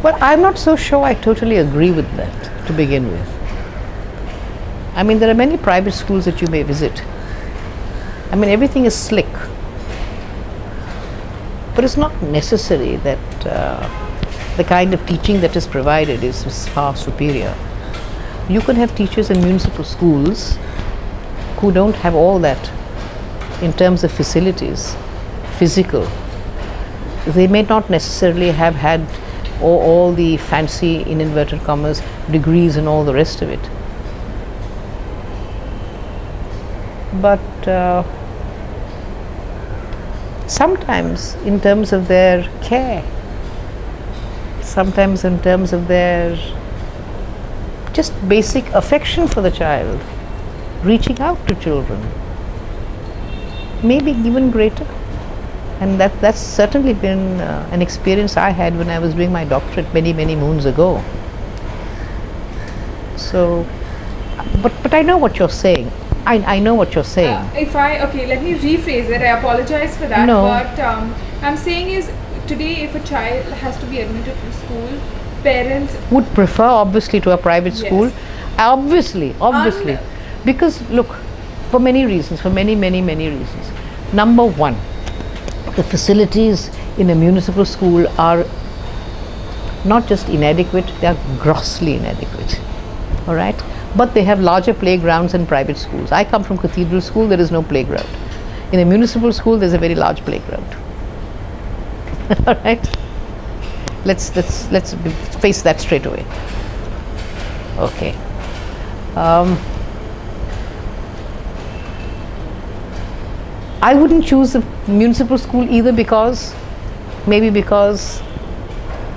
Well, I'm not so sure I totally agree with that to begin with. I mean, there are many private schools that you may visit. I mean, everything is slick. But it's not necessary that the kind of teaching that is provided is far superior. You can have teachers in municipal schools who don't have all that in terms of facilities, physical. They may not necessarily have had all the fancy, in inverted commas, degrees and all the rest of it. But sometimes in terms of their care, sometimes in terms of their just basic affection for the child, reaching out to children, maybe even greater. And that's certainly been an experience I had when I was doing my doctorate many moons ago. So, but I know what you're saying. I know what you're saying. Okay, let me rephrase it. I apologize for that. No. What I'm saying is, today if a child has to be admitted to school, parents would prefer obviously to a private school. Yes. Obviously. Because look, for many reasons, for many reasons. Number one, the facilities in a municipal school are not just inadequate, they are grossly inadequate. All right? But they have larger playgrounds in private schools. I come from Cathedral School, there is no playground. In a municipal school, there's a very large playground. All right? Let's face that straight away. Okay. I wouldn't choose a municipal school either because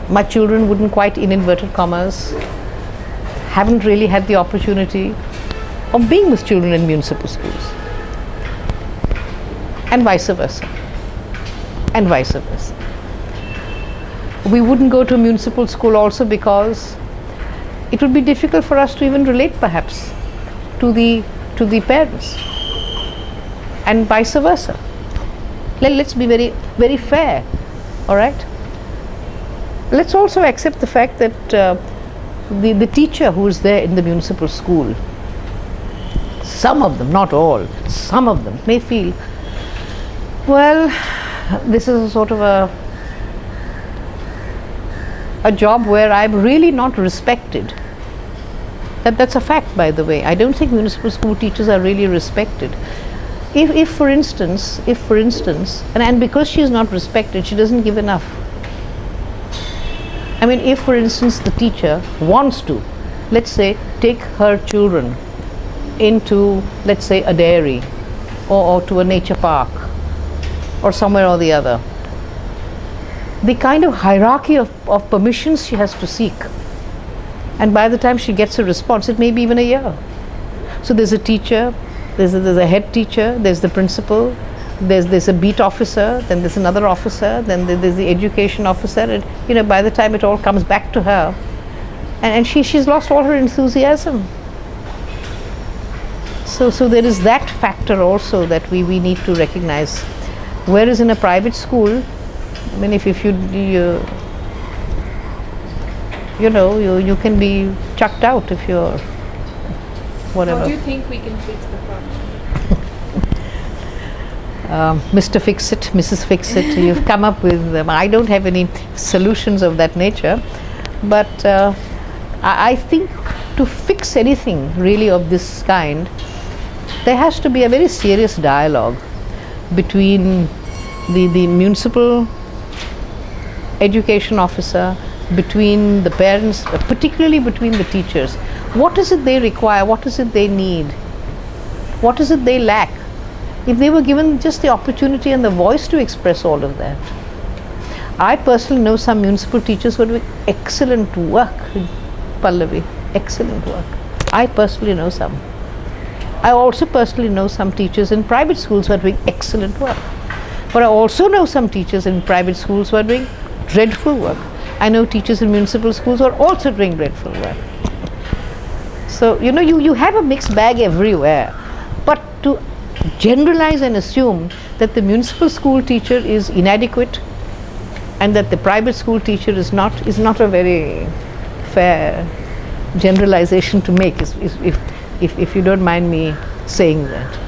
my children wouldn't quite, in inverted commas, haven't really had the opportunity of being with children in municipal schools, and vice versa. We wouldn't go to a municipal school also because it would be difficult for us to even relate perhaps to the parents, and vice versa. Let's be very fair. All right, let's also accept the fact that the teacher who is there in the municipal school, some of them, not all, some of them may feel, well, this is a sort of a job where I'm really not respected. That's a fact, by the way. I don't think municipal school teachers are really respected. If for instance, and because she is not respected, she doesn't give enough. I mean, if for instance the teacher wants to, let's say, take her children into, let's say, a dairy or to a nature park or somewhere or the other, the kind of hierarchy of permissions she has to seek, and by the time she gets a response, it may be even a year. So there's a teacher, there's a head teacher, there's the principal, there's a beat officer, then there's another officer, then there's the education officer, and by the time it all comes back to her, and she's lost all her enthusiasm. So there is that factor also that we need to recognize. Whereas in a private school, I mean, if you can be chucked out if you're whatever. How do you think we can fix the problem? Mr. Fix-It, Mrs. Fix-It, you've come up with I don't have any solutions of that nature, but I think to fix anything really of this kind, there has to be a very serious dialogue between the municipal education officer, between the parents, particularly between the teachers. What is it they require? What is it they need? What is it they lack? If they were given just the opportunity and the voice to express all of that. I personally know some municipal teachers who are doing excellent work, Pallavi, excellent work. I personally know some. I also personally know some teachers in private schools who are doing excellent work. But I also know some teachers in private schools who are doing dreadful work. I know teachers in municipal schools who are also doing dreadful work. So, you have a mixed bag everywhere. But to generalize and assume that the municipal school teacher is inadequate and that the private school teacher is not a very fair generalization to make, if you don't mind me saying that.